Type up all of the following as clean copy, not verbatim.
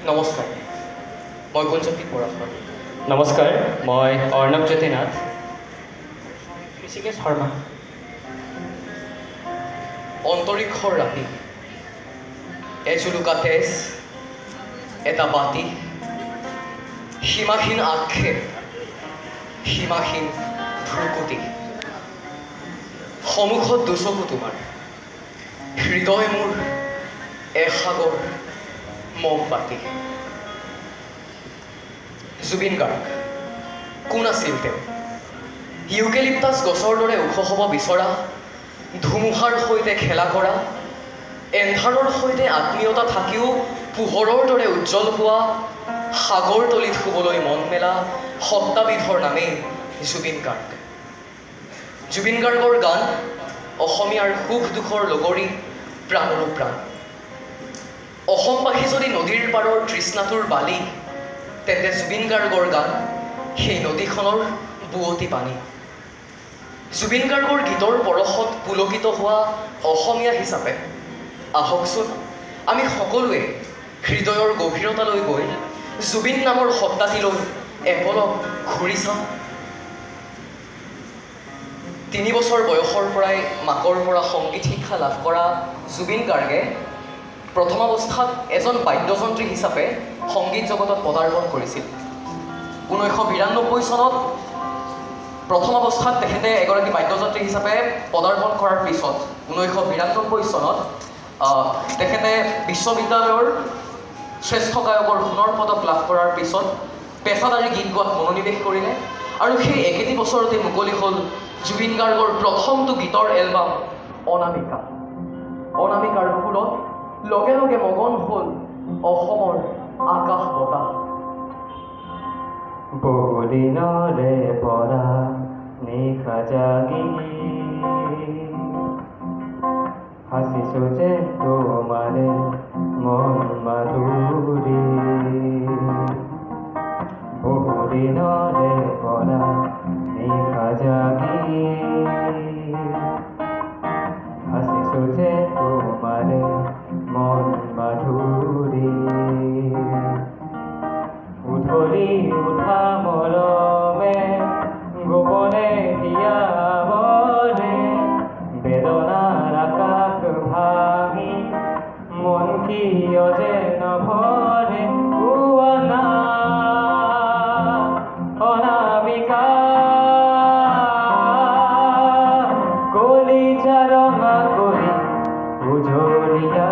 নমস্কাৰ, মই কুঞ্জপ্ৰীত পৰাশৰ। নমস্কাৰ, মই অৰ্ণৱ জ্যোতি নাথ। ঋষিকেশ শৰ্মা। অন্তৰীক্ষৰ ৰাতি, এজুলুকা তেজ, এটা বাতি, সীমাহীন আক্ষেপ, সীমাহীন ভ্ৰুকুটি, সন্মুখত দুচকু তোমাৰ, হৃদয় মোৰ এসাগৰ মমবাতি। জুবিন গাৰ্গ কোন আছিল তেওঁ? ইউকেলিপ্টাছ গছৰ দৰে ওখ হ'ব বিচৰা, ধুমুহাৰ সৈতে খেলা কৰা, এন্ধাৰৰ সৈতে আত্মীয়তা থাকিও পোহৰৰ দৰে উজ্জ্বল হোৱা, সাগৰ তলিত শুবলৈ মন মেলা সত্তাবিধৰ নামেই জুবিন গাৰ্গ। জুবিন গাৰ্গৰ গান অসমীয়াৰ সুখ দুখৰ লগৰী, প্ৰাণৰো প্ৰাণ। অসমবাসী যদি নদীৰ পাৰৰ তৃষ্ণাটোৰ বালি, তেন্তে জুবিন গাৰ্গৰ গান সেই নদীখনৰ বুৱতী পানী। জুবিন গাৰ্গৰ গীতৰ পৰশত পুলকিত হোৱা অসমীয়া হিচাপে আহকচোন আমি সকলোৱে হৃদয়ৰ গভীৰতালৈ গৈ জুবিন নামৰ সত্তাটিলৈ এপলক ঘূৰি চাওঁ। 3 বছৰ বয়সৰ পৰাই মাকৰ পৰা সংগীত শিক্ষা লাভ কৰা জুবিন গাৰ্গে প্ৰথমাৱস্থাত এজন বাদ্যযন্ত্ৰী হিচাপে সংগীত জগতত পদাৰ্পণ কৰিছিল। 1992 চনত প্ৰথম অৱস্থাত তেখেতে এগৰাকী বাদ্যযন্ত্ৰী হিচাপে পদাৰ্পণ কৰাৰ পিছত 1992 চনত তেখেতে বিশ্ববিদ্যালয়ৰ শ্ৰেষ্ঠ গায়কৰ সোণৰ পদক লাভ কৰাৰ পিছত পেছাদাৰী গীত গোৱাত মনোনিৱেশ কৰিলে আৰু সেই একেটি বছৰতে মুকলি হ'ল জুবিন গাৰ্গৰ প্ৰথমটো গীতৰ এলবাম অনামিকা। অনামিকাৰ সুৰত লগে লগে মগন হ'ল অসমৰ আকাশ বতাহ। বহুদিনৰে পৰা নিশা জাগি হাসিছো যে তোমাৰে মন মাধুৰী। বহুদিনৰে পৰা নিশা জাগি হাসিছো যে তোমাৰে মন মাধুৰী। উঠলি উঠা মৰমে গোপনে দিয়া বৰে, বেদনাৰ আকাশ ভাঙি মন কিয় যে নভৰে। পুৱানা অনামিকা কলিজা ৰঙা কৰি উজলিয়া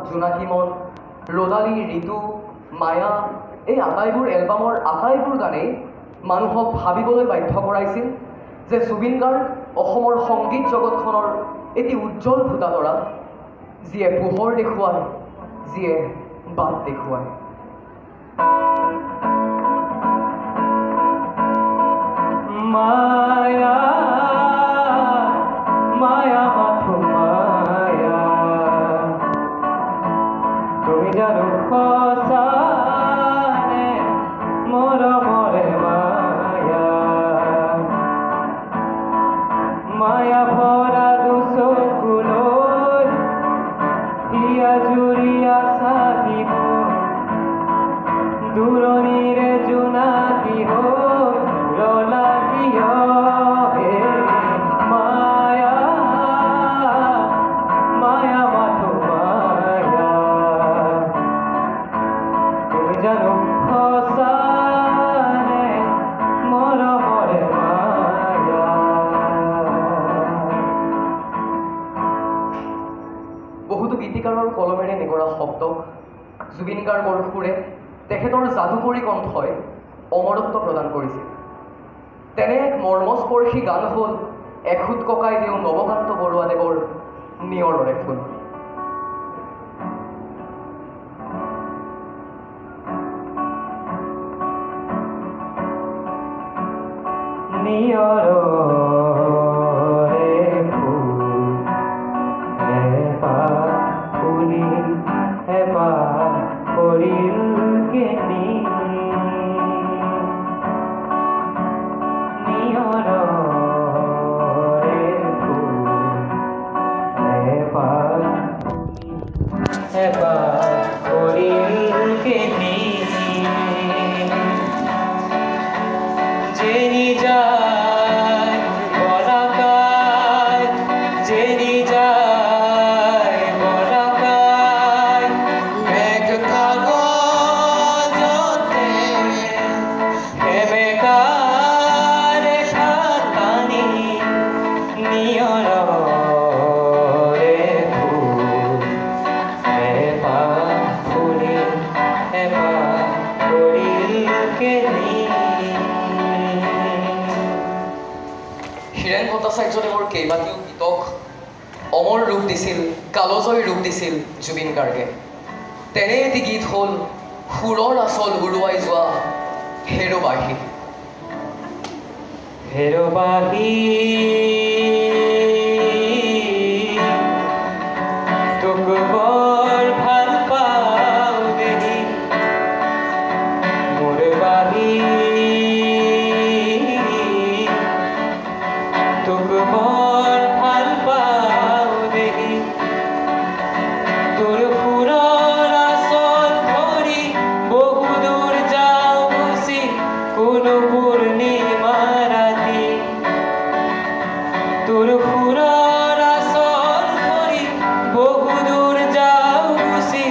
জোনাকীমন, ৰদালি, ঋতু, মায়া এই আটাইবোৰ এলবামৰ আটাইবোৰ গানেই মানুহক ভাবিবলৈ বাধ্য কৰাইছিল যে জুবিন গাৰ্গ অসমৰ সংগীত জগতখনৰ এটি উজ্জ্বল ভূতাতৰা, যিয়ে পোহৰ দেখুৱায়, যিয়ে বাট দেখুৱায়। মায়া মায়া মাথো মায়া, তুমি জানো সঁচানে মৰমৰে মায়া। মায়া ভৰা দুচকুলৈ হিয়া জুৰিয়া চাহিব, দূৰণিৰে জোনাকী হৈ ৰলা কিয় হে। মায়া মায়া মাথো মায়া, তুমি জানো সঁচানে গীটাৰৰ কলমেৰে নিগৰা শব্দক জুবিন গাৰ্গৰ সুৰে তেখেতৰ যাদুকৰী কণ্ঠই অমৰত্ব প্ৰদান কৰিছিল। তেনে এক মৰ্মস্পৰ্শী গান হ'ল এখুত ককাই দেও নৱকান্ত বৰুৱাদেৱৰ নিয়ৰৰে ফুল। নিয়ৰৰে ফুল এপাহ ফুলিল এপাহ পৰিল কেনি, নিয়ৰৰে ফুল এপাহ এপাহ পৰিল কেনি, যেনি যায় বলাকায়, যেনি যায় বলাকায়, মেঘ কাগজতে সেমেকাৰ ৰেখাটানি, নিয়ৰৰে ফুল এপাহ ফুলিল এপাহ পৰিল কেনি। হীৰেণ ভট্টাচাৰ্যদেৱৰ কেইবাটিও গীতক অমৰ ৰূপ দিছিল, কালজয়ী ৰূপ দিছিল জুবিন গাৰ্গে। তেনে এটি গীত হ'ল সুৰৰ আচল উৰুৱাই যোৱা হেৰবাহী। হেৰবাহী তোক বৰ ভাল পাওঁ দেহি, মোৰ বাহী তোক বৰ ভাল পাওঁ দেহি, তোৰ সুৰৰ আচল ধৰি বহুদূৰ যাওঁ গুচি কোনো পূৰ্ণিমা ৰাতি, তোৰ সুৰৰ আচল ধৰি বহুদূৰ যাওঁ গুচি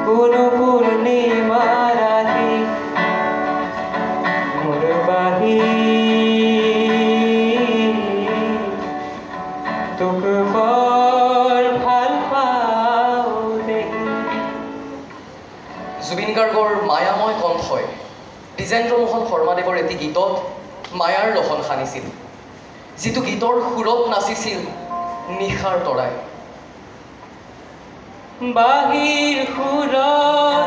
কোনো পূৰ্ণিমা ৰাতি, মোৰ বাহী তোক বৰ ভাল পাওঁ দেহি। জুবিন গাৰ্গৰ মায়াময় কণ্ঠই দ্বিজেন্দ্ৰমোহন শৰ্মাদেৱৰ এটি গীতত মায়াৰ লহন সানিছিল, যিটো গীতৰ সুৰত নাচিছিল নিশাৰ তৰাই। বাহিৰ সুৰত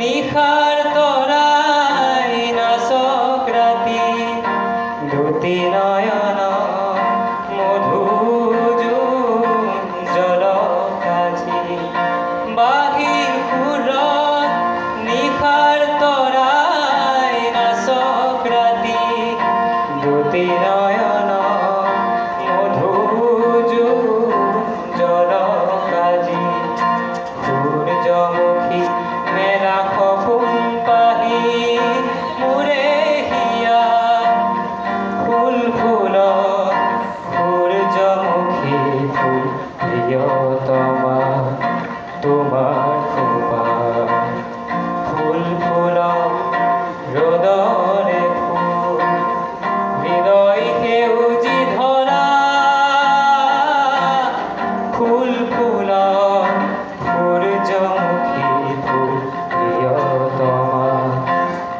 নিশাৰ তৰাই নাচক ৰাতি, দুটি নয়ন মধু জলকাজি, বাহিৰ সুৰত নিশাৰ তৰাই নাচক ৰাতি, দুটি নয়ন মধু জলকাজি, সূৰ্যমুখী মেলা সপোন পাহি মোৰে হিয়া ফুল ফুল, সূৰ্যমুখী ফুল প্ৰিয়তমা তোমাৰ শোভা, ফুল ফুল ৰ'দৰে ফুল হৃদয় সেউজী ধৰা, ফুল ফুল সূৰ্যমুখী ফুল প্ৰিয়তমা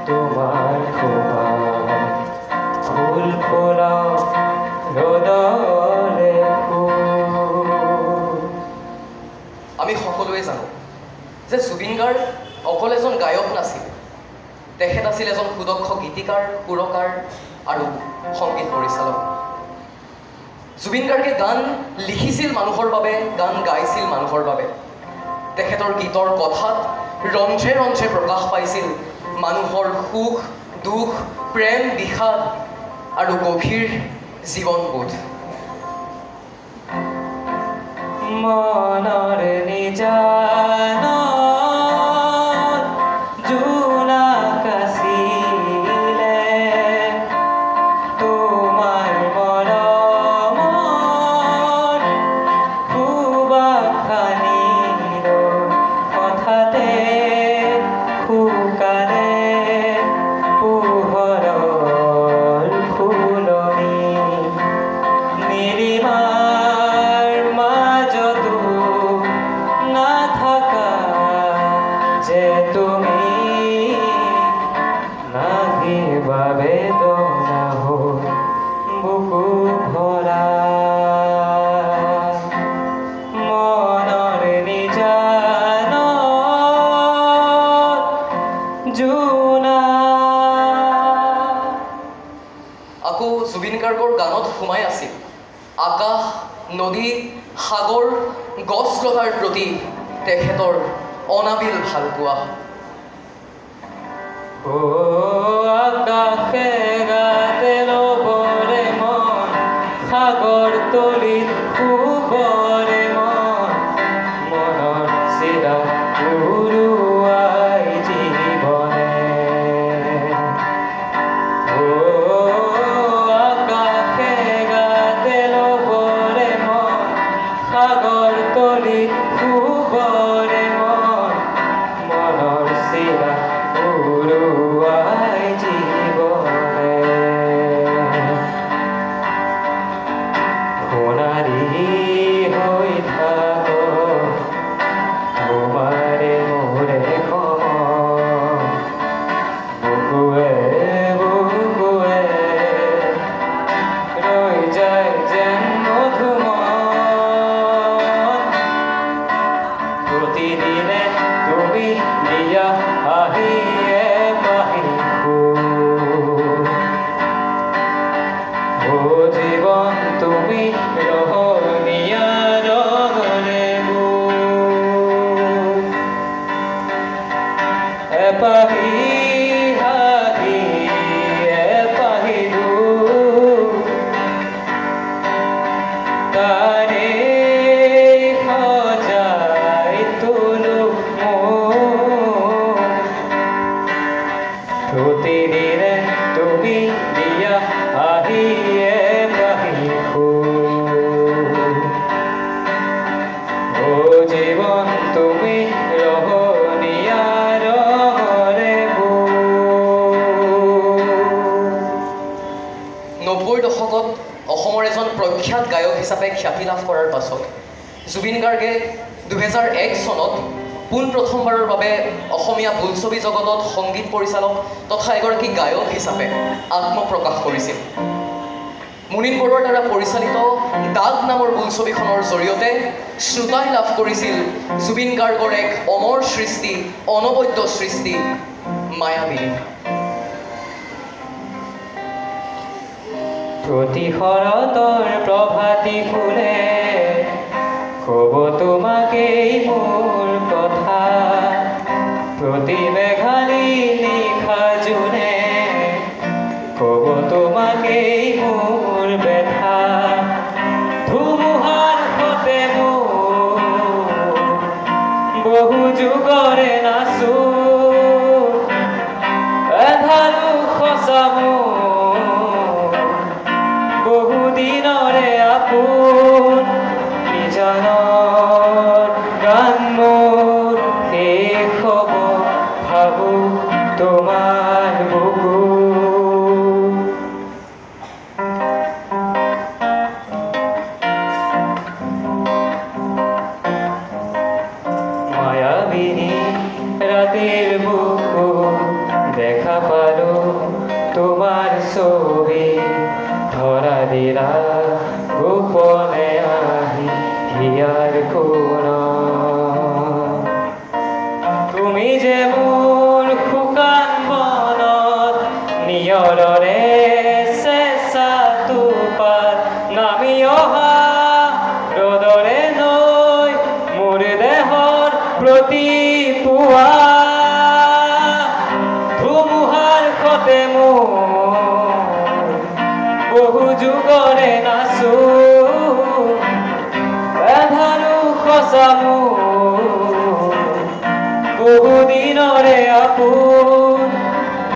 তোমাৰ শোভা, ফুল ফুল ৰ'দৰে ফুল। আমি সকলোৱে জানো যে জুবিন গাৰ্গ অকল এজন গায়ক নাছিল, তেখেত আছিল এজন সুদক্ষ গীতিকাৰ, সুৰকাৰ আৰু সংগীত পৰিচালক। জুবিন গাৰ্গে গান লিখিছিল মানুহৰ বাবে, গান গাইছিল মানুহৰ বাবে। তেখেতৰ গীতৰ কথাত ৰন্ধ্ৰে ৰন্ধ্ৰে প্ৰকাশ পাইছিল মানুহৰ সুখ দুখ, প্ৰেম বিষাদ আৰু গভীৰ জীৱনবোধ। মনৰ নিজানত জোনাক আছিলে, তোমাৰ মৰমত সুবাসিনীৰ হঠাতে শুকালে পোহৰৰ ফুলনি, নিৰিমাৰ মাজতো নাথাকে যে তুমি নাহিবা বেদনা হৈ বুকু ভৰা মনৰ নিজানত জোনা। আকৌ জুবিন গাৰ্গৰ গানত সোমাই আছিল আকাশ, নদী, সাগৰ, গছ লতাৰ প্ৰতি তেখেতৰ অনাবিল ভালপোৱা। আকাশে গাতে ল'বৰে মন, সাগৰ তলিত শুবৰে মন, মনৰ চিৰা উৰুৱাই জীৱনে। আকাশে গাতে ল'বৰে মন, সাগৰ তলিত শুবৰে মন, মনৰ চিৰা উৰুৱাই জীৱনে। সোণাৰী হৈ থাক তোমাৰে মোৰে সমন, বুকুৱে বুকুৱে ৰৈ যায় যেন মধুমন। প্ৰতিদিনে তুমি দিয়া আহিয়ে পাহি সুখ, ও জীৱন তুমি ৰহণীয়া ৰঙৰে বুক। এপাহি হাঁহি এপাহি দুখ, তাৰে সজাই তোলো মোক। প্ৰতিদিনে তুমি দিয়া আহিয়ে পাহি সুখ, ও জীৱন তুমি ৰহণীয়া ৰঙৰে বুক। 90ৰ দশকত অসমৰ এজন প্ৰখ্যাত গায়ক হিচাপে খ্যাতি লাভ কৰাৰ পাছত জুবিন গাৰ্গে 2001 চনত পোনপ্ৰথমবাৰৰ বাবে অসমীয়া বোলছবি জগতত সংগীত পৰিচালক তথা এগৰাকী গায়ক হিচাপে আত্মপ্ৰকাশ কৰিছিল। মুনীন বৰুৱাৰ দ্বাৰা পৰিচালিত দাগ নামৰ বোলছবিখনৰ জৰিয়তে শ্ৰোতাই লাভ কৰিছিল জুবিন গাৰ্গৰ এক অমৰ সৃষ্টি, অনবদ্য সৃষ্টি মায়াবিনী। প্ৰতি শৰতৰ প্ৰভাতী ফুলে ক'ব তোমাকেই মোৰ কথা, প্ৰতি মেঘালী নিশা জোনে ক'ব তোমাকেই মোৰ ব্যথা। ধুমুহাৰ সতে মোৰ বহু যুগৰে নাচো, এধাৰো সঁচা মোৰ বহুদিনৰে আপোন। নিজানৰ গান মোৰ শেষ হ'ব ভাবো তোমাৰ বুকু। মায়াবিনী ৰাতিৰ বুকু দেখা পালো তোমাৰ ছবি, ধৰা দিলা গোপনে আহি হিয়াৰ কোণত। তুমি যে মোৰ শুকান বনত নিয়ৰৰে চেঁচা টোপাত নামি অহা ৰ'দৰে নৈ মোৰ দেহৰ প্ৰতি পুৱা। ধুমুহাৰ সতে মোৰ বহু যুগৰে নাচো, এধাৰো সঁচা মোৰ বহুদিনৰে আপোন।